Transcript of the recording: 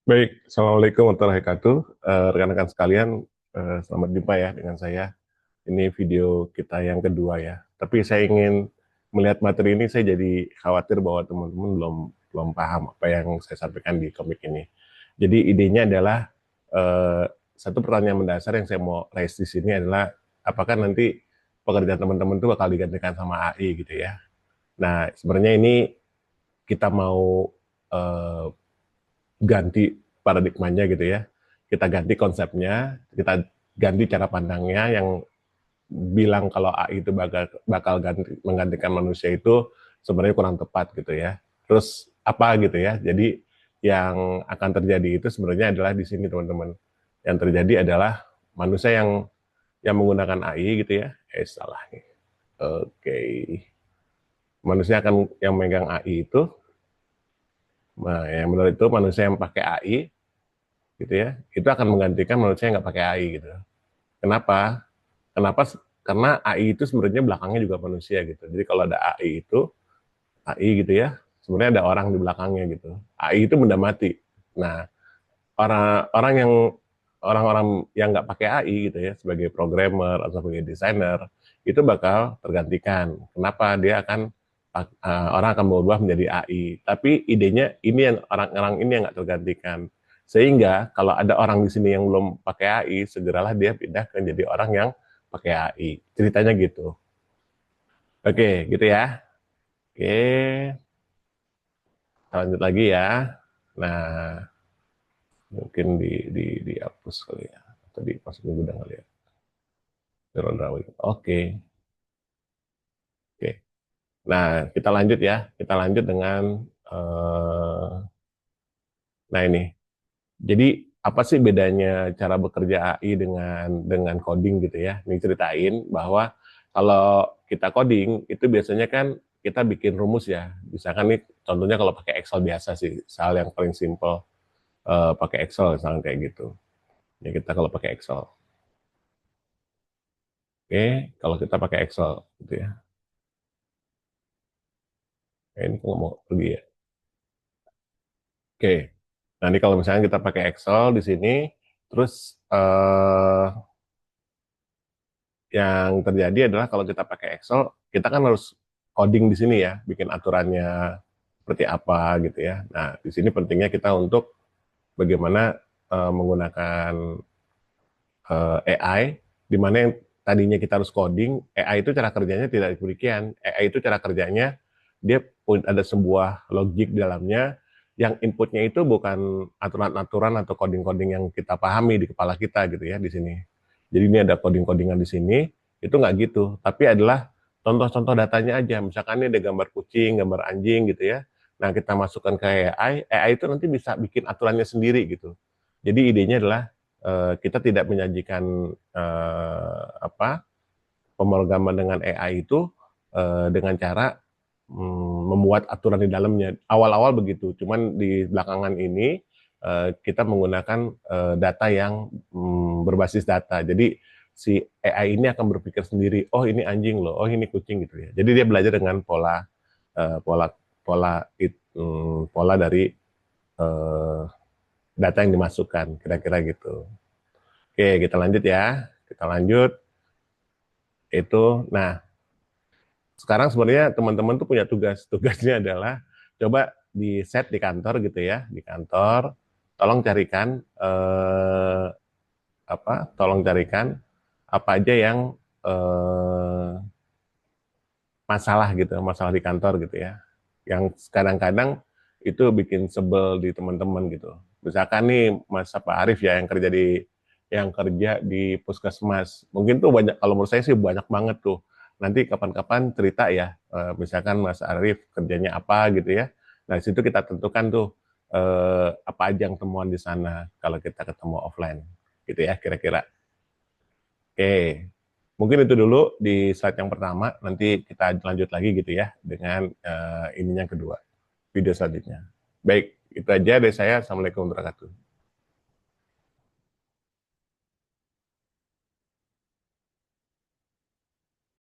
Baik, Assalamualaikum warahmatullahi wabarakatuh. Rekan-rekan sekalian, selamat jumpa ya dengan saya. Ini video kita yang kedua ya. Tapi saya ingin melihat materi ini, saya jadi khawatir bahwa teman-teman belum belum paham apa yang saya sampaikan di komik ini. Jadi idenya adalah eh, satu pertanyaan mendasar yang saya mau raise di sini adalah apakah nanti pekerjaan teman-teman itu bakal digantikan sama AI gitu ya. Nah, sebenarnya ini kita mau eh, ganti paradigmanya gitu ya. Kita ganti konsepnya, kita ganti cara pandangnya yang bilang kalau AI itu bakal menggantikan manusia itu sebenarnya kurang tepat gitu ya. Terus apa gitu ya. Jadi yang akan terjadi itu sebenarnya adalah di sini teman-teman. Yang terjadi adalah manusia yang menggunakan AI gitu ya. Salah nih. Oke. Manusia akan yang megang AI itu, nah, yang menurut itu manusia yang pakai AI gitu ya, itu akan menggantikan manusia yang nggak pakai AI gitu. Kenapa? Kenapa? Karena AI itu sebenarnya belakangnya juga manusia gitu. Jadi kalau ada AI itu, AI gitu ya, sebenarnya ada orang di belakangnya gitu. AI itu benda mati. Nah, orang-orang yang orang-orang yang nggak pakai AI gitu ya, sebagai programmer atau sebagai desainer, itu bakal tergantikan. Kenapa? Dia akan orang akan berubah menjadi AI. Tapi idenya ini yang orang-orang ini yang nggak tergantikan. Sehingga kalau ada orang di sini yang belum pakai AI, segeralah dia pindah ke jadi orang yang pakai AI. Ceritanya gitu. Oke, gitu ya. Oke, kita lanjut lagi ya. Nah, mungkin dihapus kali ya. Atau dimasukin gudang kali ya. Drawing. Oke, oke. Nah, kita lanjut ya. Kita lanjut dengan eh, nah ini. Jadi apa sih bedanya cara bekerja AI dengan coding gitu ya? Ini ceritain bahwa kalau kita coding itu biasanya kan kita bikin rumus ya. Misalkan nih contohnya kalau pakai Excel biasa sih, soal yang paling simple pakai Excel misalnya kayak gitu. Ya kita kalau pakai Excel. Oke, kalau kita pakai Excel gitu ya. Ini kok mau pergi ya. Oke. Nah, ini kalau misalnya kita pakai Excel di sini, terus yang terjadi adalah kalau kita pakai Excel, kita kan harus coding di sini ya, bikin aturannya seperti apa gitu ya. Nah, di sini pentingnya kita untuk bagaimana menggunakan AI, di mana yang tadinya kita harus coding, AI itu cara kerjanya tidak demikian. AI itu cara kerjanya dia ada sebuah logik di dalamnya yang inputnya itu bukan aturan-aturan atau coding-coding yang kita pahami di kepala kita gitu ya di sini. Jadi ini ada coding-codingan di sini, itu nggak gitu, tapi adalah contoh-contoh datanya aja. Misalkan ini ada gambar kucing, gambar anjing gitu ya. Nah kita masukkan ke AI itu nanti bisa bikin aturannya sendiri gitu. Jadi idenya adalah kita tidak menyajikan apa pemrograman dengan AI itu dengan cara membuat aturan di dalamnya. Awal-awal begitu, cuman di belakangan ini kita menggunakan data yang berbasis data. Jadi si AI ini akan berpikir sendiri, oh ini anjing loh, oh ini kucing gitu ya. Jadi dia belajar dengan pola pola pola pola dari eh, data yang dimasukkan, kira-kira gitu. Oke, kita lanjut ya. Kita lanjut. Itu, nah, sekarang sebenarnya teman-teman tuh punya tugas. Tugasnya adalah coba di set di kantor gitu ya, di kantor. Tolong carikan apa? Tolong carikan apa aja yang eh, masalah gitu, masalah di kantor gitu ya. Yang kadang-kadang itu bikin sebel di teman-teman gitu. Misalkan nih Mas Pak Arif ya yang kerja di puskesmas. Mungkin tuh banyak, kalau menurut saya sih banyak banget tuh. Nanti kapan-kapan cerita ya, misalkan Mas Arif kerjanya apa gitu ya. Nah, di situ kita tentukan tuh apa aja yang temuan di sana kalau kita ketemu offline gitu ya kira-kira. Oke, mungkin itu dulu di slide yang pertama. Nanti kita lanjut lagi gitu ya dengan ininya kedua, video selanjutnya. Baik, itu aja dari saya. Assalamualaikum warahmatullahi wabarakatuh.